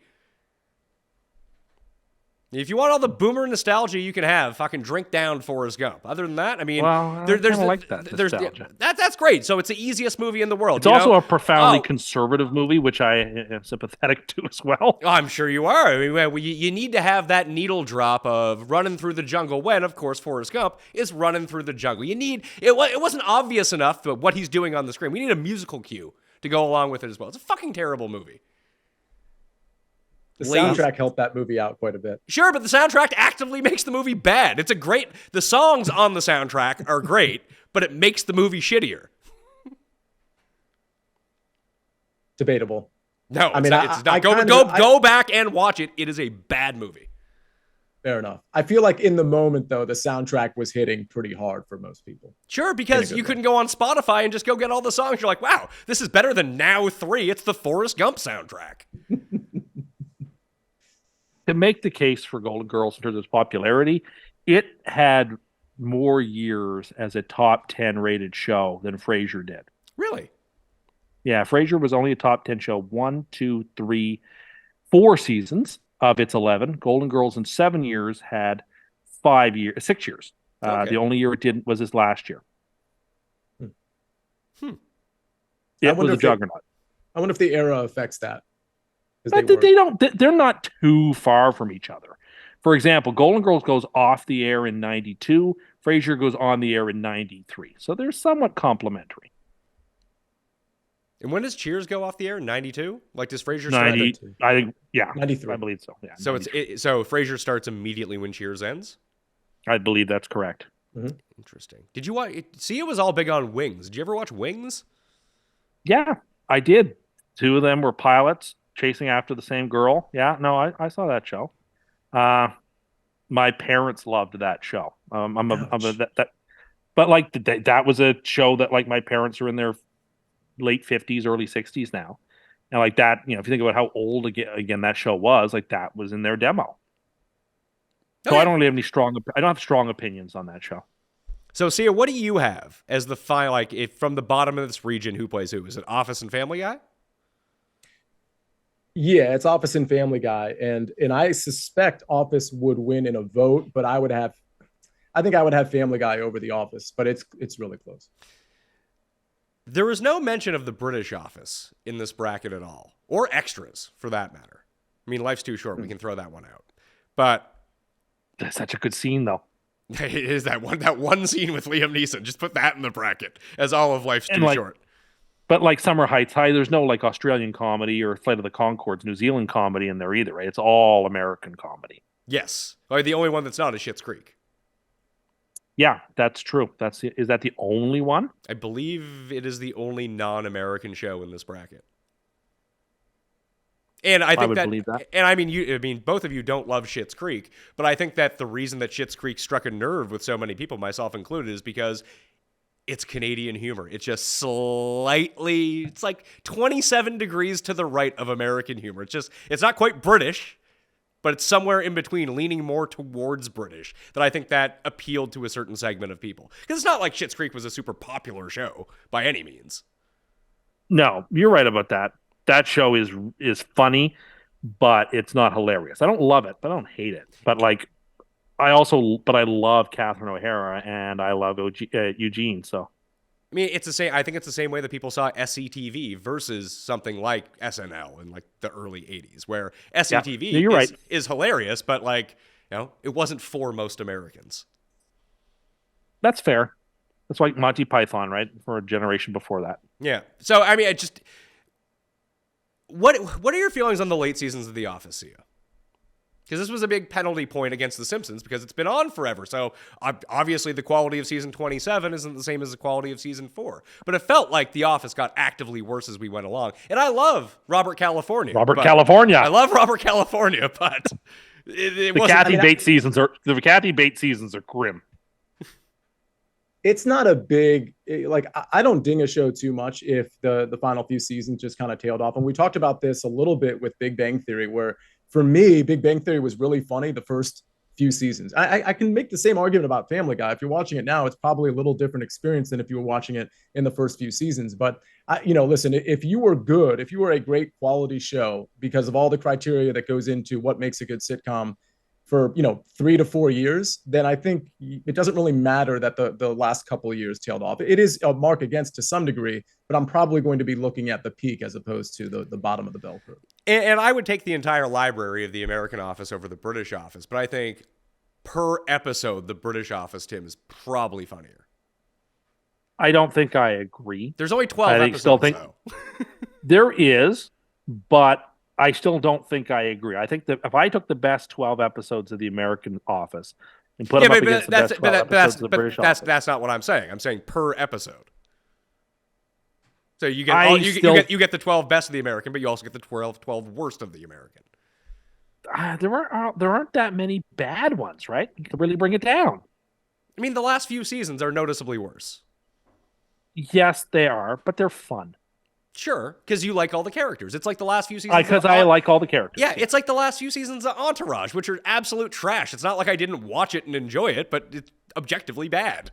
If you want all the boomer nostalgia you can have, fucking drink down Forrest Gump. Other than that, I mean, Well, I kinda like that nostalgia. That's great. So it's the easiest movie in the world. It's also a profoundly Oh. conservative movie, which I am sympathetic to as well. Oh, I'm sure you are. I mean, well, you need to have that needle drop of running through the jungle when, of course, Forrest Gump is running through the jungle. You need it wasn't obvious enough but what he's doing on the screen. We need a musical cue to go along with it as well. It's a fucking terrible movie. The Lazy. soundtrack helped that movie out quite a bit. Sure, but the soundtrack actively makes the movie bad. The songs on the soundtrack are great, but it makes the movie shittier. Debatable. No, I mean, it's not. I Go back and watch it. It is a bad movie. Fair enough. I feel like in the moment, though, the soundtrack was hitting pretty hard for most people. Sure, because you couldn't go on Spotify and just go get all the songs. You're like, wow, this is better than Now 3. It's the Forrest Gump soundtrack. To make the case for Golden Girls in terms of its popularity, it had more years as a top 10 rated show than Frasier did. Really? Yeah, Frasier was only a top 10 show 4 seasons of its 11. Golden Girls in 7 years had 6 years. Okay. The only year it didn't was this last year. I It wonder was a if they- juggernaut. I wonder if the era affects that. 'Cause But they were- they don't. They're not too far from each other. For example, Golden Girls goes off the air in 92. Frasier goes on the air in 93. So they're somewhat complementary. And when does Cheers go off the air? 92? Like, does Frasier 90. start? I think. Yeah. 93. I believe so. Yeah. So 93. so Frasier starts immediately when Cheers ends? I believe that's correct. Interesting. Did you watch? See, it was all big on Wings. Did you ever watch Wings? Yeah, I did. 2 of them were pilots chasing after the same girl. Yeah. No, I saw that show. My parents loved that show. But like that was a show that like my parents are in their late 50s, early 60s now. And like that, if you think about how old again that show was, like that was in their demo. So Okay. I don't really have I don't have strong opinions on that show. So, Sia, what do you have as the final, like, if from the bottom of this region, who plays who? Is it Office and Family Guy? Yeah, it's Office and Family Guy, and I suspect Office would win in a vote, but I think I would have Family Guy over The Office, but it's really close. There is no mention of the British Office in this bracket at all, or extras for that matter. I mean, life's too short; we can throw that one out. But That's such a good scene, though. it is that one scene with Liam Neeson. Just put that in the bracket as all of life's too short. But like Summer Heights High, there's no like Australian comedy or Flight of the Conchords, New Zealand comedy in there either, right? It's all American comedy. Yes, like the only one that's not is Schitt's Creek. Yeah, that's true. Is that the only one? I believe it is the only non-American show in this bracket. And I think would that, believe that. and I mean, both of you don't love Schitt's Creek, but I think that the reason that Schitt's Creek struck a nerve with so many people, myself included, is because it's Canadian humor. It's just slightly, it's like 27 degrees to the right of American humor. It's not quite British, but it's somewhere in between, leaning more towards British, that I think that appealed to a certain segment of people. Because it's not like Schitt's Creek was a super popular show by any means. No, you're right about that. That show is funny, but it's not hilarious. I don't love it, but I don't hate it. But like, I love Catherine O'Hara and I love Eugene. So, I mean, it's the same. I think it's the same way that people saw SCTV versus something like SNL in like the early '80s, where SCTV is hilarious, but like, it wasn't for most Americans. That's fair. That's like Monty Python, right? For a generation before that. Yeah. So I mean, what are your feelings on the late seasons of The Office, Sia? Because this was a big penalty point against The Simpsons because it's been on forever. So obviously the quality of season 27 isn't the same as the quality of season 4. But it felt like The Office got actively worse as we went along. And I love Robert California. I love Robert California, but it the wasn't. Kathy Bates seasons are grim. It's not a big, like, I don't ding a show too much if the final few seasons just kind of tailed off. And we talked about this a little bit with Big Bang Theory, where for me, Big Bang Theory was really funny the first few seasons. I can make the same argument about Family Guy. If you're watching it now, it's probably a little different experience than if you were watching it in the first few seasons. But, listen, if you were a great quality show because of all the criteria that goes into what makes a good sitcom for 3 to 4 years, then I think it doesn't really matter that the last couple of years tailed off. It is a mark against to some degree, but I'm probably going to be looking at the peak as opposed to the bottom of the bell curve. And I would take the entire library of the American Office over the British Office, but I think per episode, the British Office, Tim, is probably funnier. I don't think I agree. There's only 12 episodes, though. There is, but I still don't think I agree. I think that if I took the best 12 episodes of the American Office and put them up against the best 12 episodes of the British Office. That's not what I'm saying. I'm saying per episode. So you get the 12 best of the American, but you also get the 12 worst of the American. There aren't that many bad ones, right? You can really bring it down. I mean, the last few seasons are noticeably worse. Yes, they are, but they're fun. Sure, because you like all the characters. It's like the last few seasons. Because I like all the characters. Yeah, it's like the last few seasons of Entourage, which are absolute trash. It's not like I didn't watch it and enjoy it, but it's objectively bad.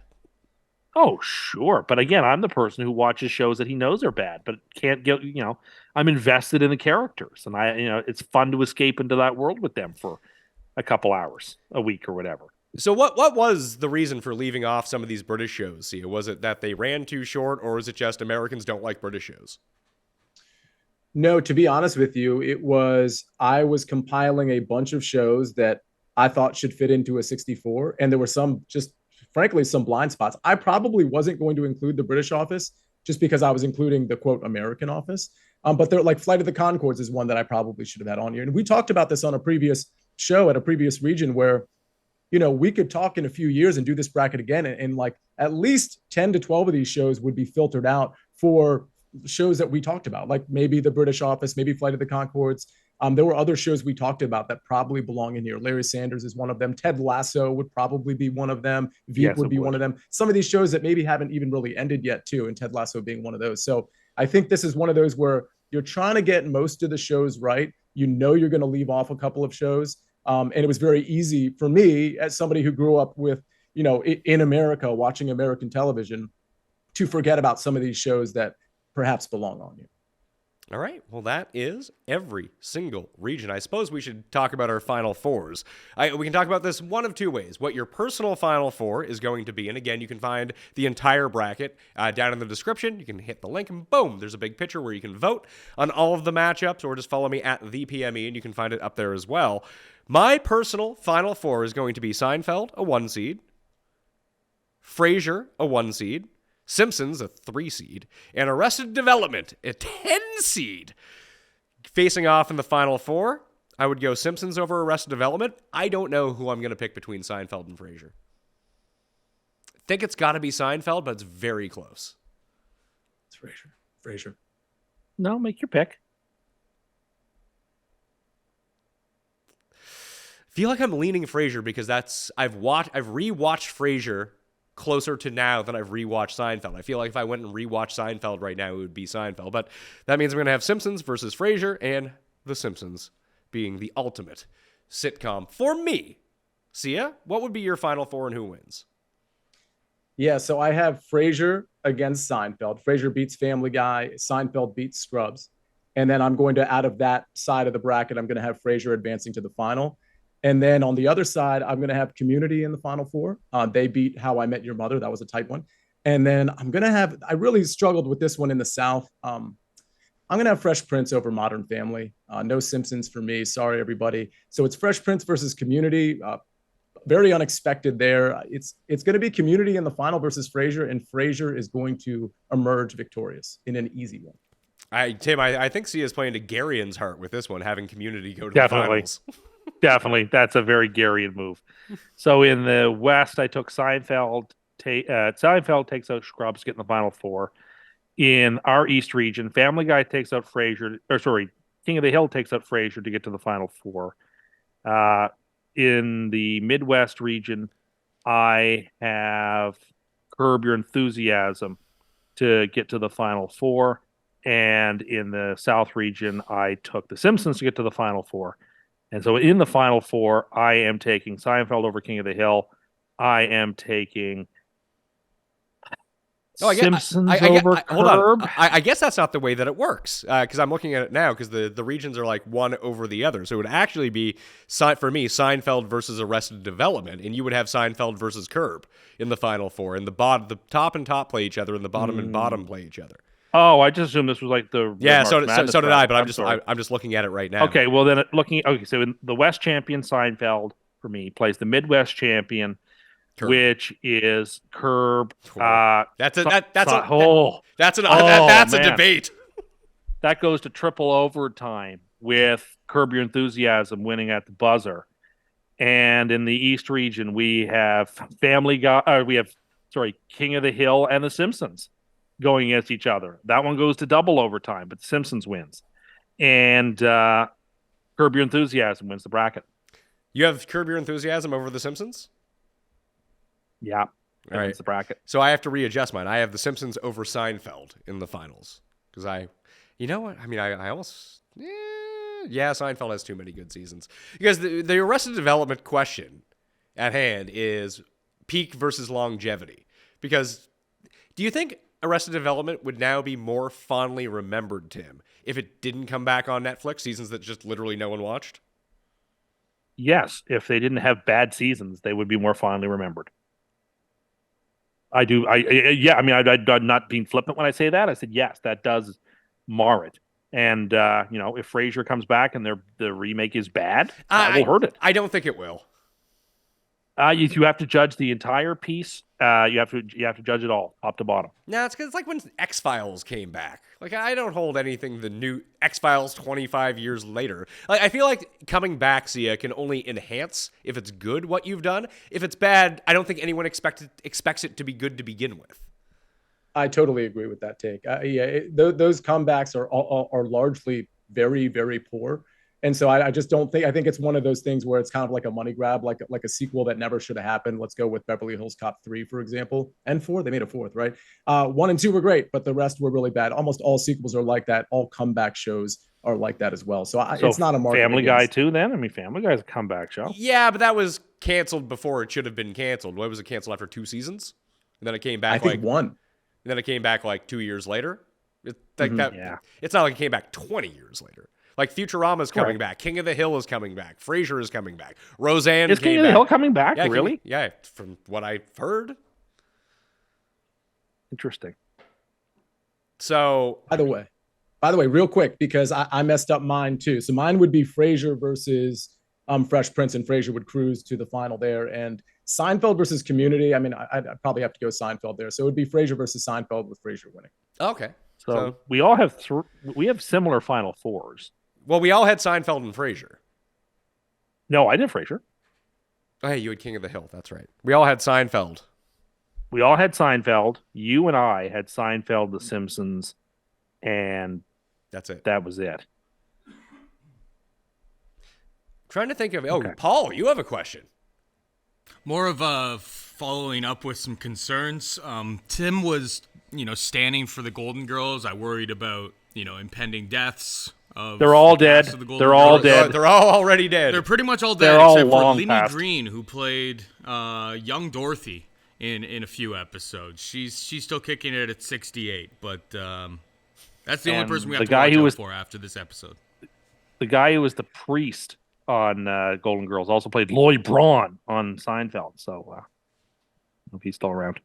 Oh, sure. But again, I'm the person who watches shows that he knows are bad, but can't get, I'm invested in the characters. And it's fun to escape into that world with them for a couple hours a week or whatever. So what was the reason for leaving off some of these British shows, Sia? Was it that they ran too short, or is it just Americans don't like British shows? No, to be honest with you, I was compiling a bunch of shows that I thought should fit into a 64, and there were some frankly, some blind spots. I probably wasn't going to include the British Office just because I was including the quote American Office. But they're like Flight of the Conchords is one that I probably should have had on here. And we talked about this on a previous show at a previous region where, we could talk in a few years and do this bracket again. And like at least 10 to 12 of these shows would be filtered out for shows that we talked about, like maybe the British Office, maybe Flight of the Conchords. There were other shows we talked about that probably belong in here. Larry Sanders is one of them. Ted Lasso would probably be one of them. Veep would be one of them. Some of these shows that maybe haven't even really ended yet too, and Ted Lasso being one of those. So I think this is one of those where you're trying to get most of the shows right. You're going to leave off a couple of shows. And it was very easy for me as somebody who grew up with, in America, watching American television, to forget about some of these shows that perhaps belong on you. All right. Well, that is every single region. I suppose we should talk about our Final Fours. We can talk about this one of two ways. What your personal Final Four is going to be. And again, you can find the entire bracket down in the description. You can hit the link and boom, there's a big picture where you can vote on all of the matchups, or just follow me at ThePME and you can find it up there as well. My personal Final Four is going to be Seinfeld, a 1 seed, Frasier, a 1 seed, Simpsons, a 3 seed, and Arrested Development, a 10 seed. Facing off in the Final Four, I would go Simpsons over Arrested Development. I don't know who I'm going to pick between Seinfeld and Frasier. think it's got to be Seinfeld, but it's very close. It's Frasier. Frasier. No, make your pick. Feel like I'm leaning Frasier because I've rewatched Frasier closer to now than I've rewatched Seinfeld. I feel like if I went and rewatched Seinfeld right now, it would be Seinfeld. But that means I'm going to have Simpsons versus Frasier, and The Simpsons being the ultimate sitcom for me. Sia, what would be your final four and who wins? Yeah, so I have Frasier against Seinfeld. Frasier beats Family Guy. Seinfeld beats Scrubs. And then I'm going to, out of that side of the bracket, I'm going to have Frasier advancing to the final. And then on the other side, I'm going to have Community in the final four. They beat How I Met Your Mother. That was a tight one. And then I'm going to have, I really struggled with this one in the South. I'm going to have Fresh Prince over Modern Family. No Simpsons for me. Sorry, everybody. So it's Fresh Prince versus Community. Very unexpected there. It's going to be Community in the final versus Frasier, and Frasier is going to emerge victorious in an easy one. Tim, I think Sia is playing to Garion's heart with this one, having Community go to Definitely. the finals. Definitely. That's a very Garian move. So in the West, I took Seinfeld. Seinfeld takes out Scrubs, get in the final four. In our East region, Family Guy takes out Frasier. King of the Hill takes out Frasier to get to the final four. In the Midwest region, I have Curb Your Enthusiasm to get to the final four. And in the South region, I took The Simpsons to get to the final four. And so in the final four, I am taking Seinfeld over King of the Hill. I am taking Simpsons over Curb. Hold on. I guess that's not the way that it works, because I'm looking at it now, because the regions are like one over the other. So it would actually be, for me, Seinfeld versus Arrested Development, and you would have Seinfeld versus Curb in the final four. And the top and top play each other, and the bottom and bottom play each other. Oh, I just assumed this was like the so did I, but I'm I'm just looking at it right now. Okay, well then so in the West champion Seinfeld for me plays the Midwest champion, Curb. Which is Curb. That's a debate. That goes to triple overtime with Curb Your Enthusiasm winning at the buzzer. And in the East region, we have King of the Hill and The Simpsons going against each other. That one goes to double overtime, but The Simpsons wins. And Curb Your Enthusiasm wins the bracket. You have Curb Your Enthusiasm over The Simpsons? Yeah. All right. Wins the bracket. So I have to readjust mine. I have The Simpsons over Seinfeld in the finals. Because you know what? I mean, I almost... Yeah, Seinfeld has too many good seasons. Because the Arrested Development question at hand is peak versus longevity. Because do you think Arrested Development would now be more fondly remembered, Tim, if it didn't come back on Netflix, seasons that just literally no one watched? Yes, if they didn't have bad seasons, they would be more fondly remembered. I do. I'm not being flippant when I say that. I said, yes, that does mar it. And, if Frasier comes back and the remake is bad, that will hurt it. I don't think it will. You have to judge the entire piece. You have to judge it all, top to bottom. No, it's because it's like when X-Files came back. Like, I don't hold anything the new X-Files 25 years later. Like, I feel like coming back, Sia, can only enhance if it's good what you've done. If it's bad, I don't think anyone expects it to be good to begin with. I totally agree with that take. Those comebacks are largely very, very poor. And so I just don't think, I think it's one of those things where it's kind of like a money grab, like a sequel that never should have happened. Let's go with Beverly Hills Cop 3, for example, and 4. They made a 4th, right? 1 and 2 were great, but the rest were really bad. Almost all sequels are like that. All comeback shows are like that as well. So it's not a market. Family Guy too, then? I mean, Family Guy's a comeback show. Yeah, but that was canceled before it should have been canceled. What was it canceled after 2 seasons? And then it came back I think 1. And then it came back like 2 years later. It's not like it came back 20 years later. Like Futurama's coming back. King of the Hill is coming back. Frasier is coming back. Roseanne is King of the Hill coming back? Yeah, really? From what I've heard. Interesting. So, by the way, real quick, because I messed up mine too. So mine would be Frasier versus Fresh Prince, and Frasier would cruise to the final there. And Seinfeld versus Community. I mean, I'd probably have to go Seinfeld there. So it would be Frasier versus Seinfeld with Frasier winning. Okay. So we all have we have similar final fours. Well, we all had Seinfeld and Frasier. No, I did Frasier. Oh, hey, you had King of the Hill. That's right. We all had Seinfeld We all had Seinfeld. You and I had Seinfeld, The Simpsons, and That's it. that was it. Trying to think of. Oh, Okay. Paul, you have a question. More of a following up with some concerns. Tim was, standing for the Golden Girls. I worried about, impending deaths. They're all the cast dead. of the Golden They're all Girls. dead. They're all already dead. They're pretty much all They're dead all except for long Lenny past. Green, who played young Dorothy in a few episodes. She's still kicking it at 68, but that's the only And person we the have to guy watch who out was- for after this episode. The guy who was the priest on Golden Girls also played Lloyd Braun on Seinfeld. So I hope he's still around.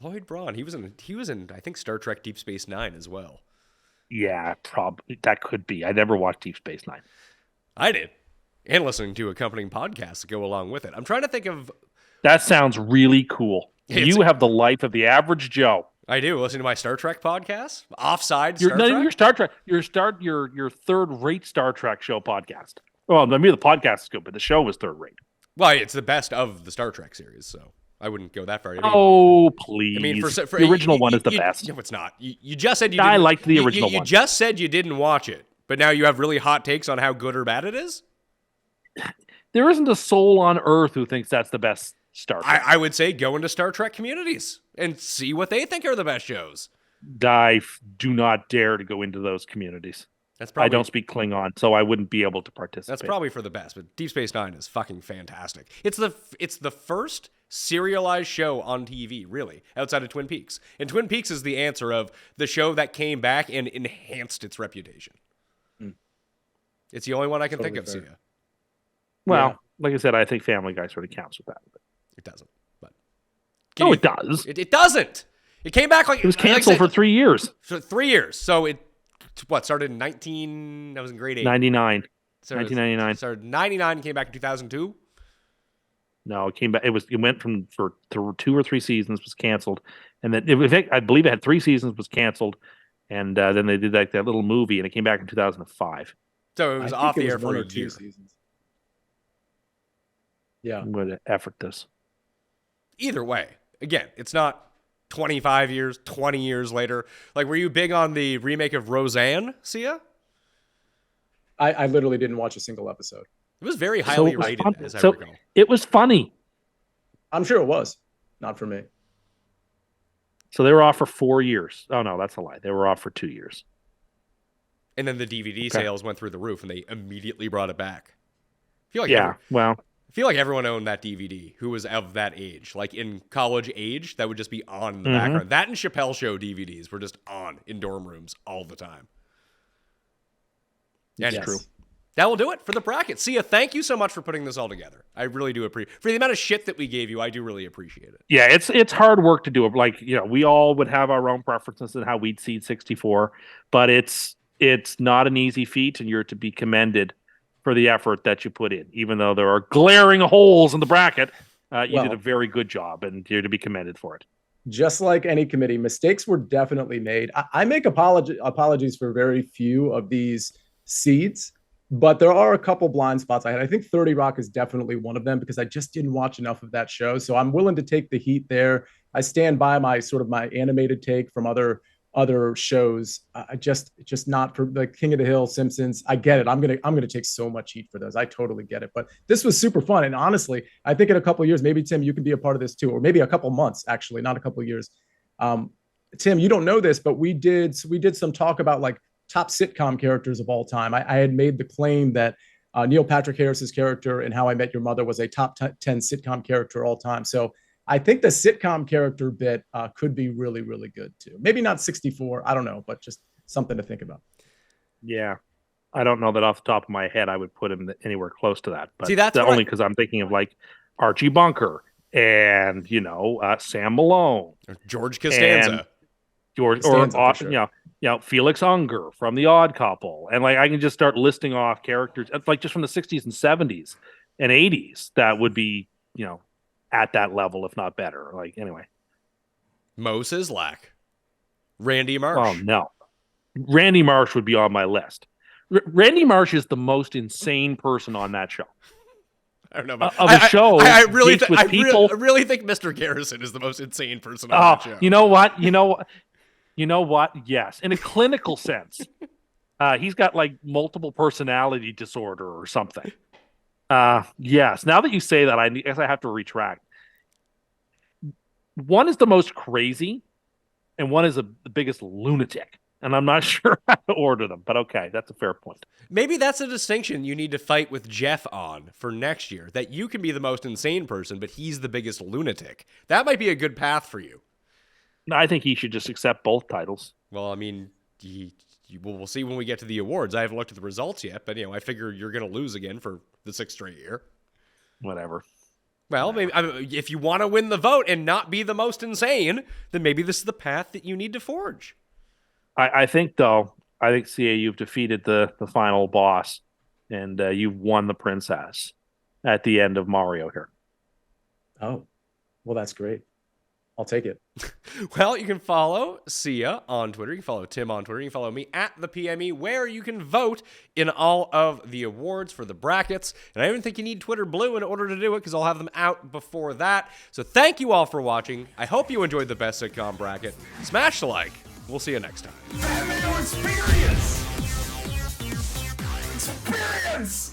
Lloyd Braun. He was in I think Star Trek Deep Space Nine as well. Yeah, probably that could be. I never watched Deep Space Nine. I did. And listening to accompanying podcasts that go along with it. I'm trying to think of. That sounds really cool. It's- You have the life of the average Joe. I do listen to my Star Trek podcast, Offside You're Star not Trek. even your Star Trek. Your third-rate Star Trek show podcast. Well, I mean the podcast is good, but the show was third-rate. Well, it's the best of the Star Trek series, so I wouldn't go that far. I mean, Oh, please! I mean, for the original one is the best. No, it's not. You just said you. I didn't, liked the you- original You one. just said you didn't watch it, but now you have really hot takes on how good or bad it is. There isn't a soul on Earth who thinks that's the best Star Trek. I would say go into Star Trek communities and see what they think are the best shows. Do not dare to go into those communities. That's probably I don't speak Klingon, so I wouldn't be able to participate. That's probably for the best, but Deep Space Nine is fucking fantastic. It's the first serialized show on TV, really, outside of Twin Peaks. And Twin Peaks is the answer of the show that came back and enhanced its reputation. It's the only one I can think of, Totally Sia. Well, like I said, I think Family Guy sort of counts with that. It doesn't. But Oh, it does. It doesn't. It came back like It was canceled for 3 years. 3 years. So it started in 19. I was in grade 8. 99. So 1999. Started in 99 and came back in 2002. No, it came back. It went for 2 or 3 seasons, was canceled, and then I believe it had 3 seasons, was canceled, and then they did like that little movie, and it came back in 2005. So it was I off think the it air was for one a or 2 year. seasons. Yeah. I'm going to effort this. Either way, again, it's not 25 years, 20 years later. Like, were you big on the remake of Roseanne, Sia? I literally didn't watch a single episode. It was very highly it was rated, fun. as I So- recall. It was funny. I'm sure it was. Not for me. So they were off for 4 years. Oh no, that's a lie. They were off for 2 years. And then the DVD Okay. sales went through the roof, and they immediately brought it back. I feel like Yeah. Well, I feel like everyone owned that DVD who was of that age, like in college age. That would just be on in the background. That and Chappelle Show DVDs were just on in dorm rooms all the time. That's Anyway, true. that will do it for the bracket. Sia, thank you so much for putting this all together. I really do appreciate for the amount of shit that we gave you. I do really appreciate it. yeah, it's hard work to do it. Like, we all would have our own preferences and how we'd seed 64, but it's not an easy feat, and you're to be commended for the effort that you put in. Even though there are glaring holes in the bracket, you did a very good job, and you're to be commended for it. Just like any committee, mistakes were definitely made. I make apologies for very few of these seeds, but there are a couple blind spots I had. I think 30 Rock is definitely one of them because I just didn't watch enough of that show. So I'm willing to take the heat there. I stand by my animated take from other shows. I just not for like King of the Hill, Simpsons. I get it. I'm gonna take so much heat for those. I totally get it. But this was super fun, and honestly, I think in a couple of years, maybe Tim, you can be a part of this too, or maybe a couple months actually, not a couple of years. Tim, you don't know this, but we did some talk about like top sitcom characters of all time. I had made the claim that Neil Patrick Harris's character in How I Met Your Mother was a top 10 sitcom character all time. So I think the sitcom character bit could be really, really good too. Maybe not 64, I don't know, but just something to think about. Yeah. I don't know that off the top of my head I would put him anywhere close to that. But See, that's what only because I'm thinking of like Archie Bunker and Sam Malone, George Costanza. George, Costanza, or for sure. Felix Unger from The Odd Couple, and like I can just start listing off characters like just from the 60s and 70s and 80s that would be at that level, if not better. Like anyway, Mo Sislak. Randy Marsh. oh no, Randy Marsh would be on my list. Randy Marsh is the most insane person on that show. I don't know about of a show I really, deals with I people. really think Mr. Garrison is the most insane person on Oh, that show. you know what? You know what? Yes, in a clinical sense, he's got like multiple personality disorder or something. Yes. Now that you say that, I guess I have to retract. One is the most crazy, and one is the biggest lunatic. And I'm not sure how to order them, but okay, that's a fair point. Maybe that's a distinction you need to fight with Jeff on for next year. That you can be the most insane person, but he's the biggest lunatic. That might be a good path for you. I think he should just accept both titles. Well, I mean, we'll see when we get to the awards. I haven't looked at the results yet, but I figure you're going to lose again for the 6th straight year. Whatever. Well, maybe if you want to win the vote and not be the most insane, then maybe this is the path that you need to forge. I think, though, Sia, you've defeated the final boss, and you've won the princess at the end of Mario here. Oh, well, that's great. I'll take it. Well, you can follow Sia on Twitter. You can follow Tim on Twitter. You can follow me at the PME, where you can vote in all of the awards for the brackets. And I don't even think you need Twitter Blue in order to do it, because I'll have them out before that. So thank you all for watching. I hope you enjoyed the best sitcom bracket. Smash the like. We'll see you next time. Fat Mayo Experience! Experience!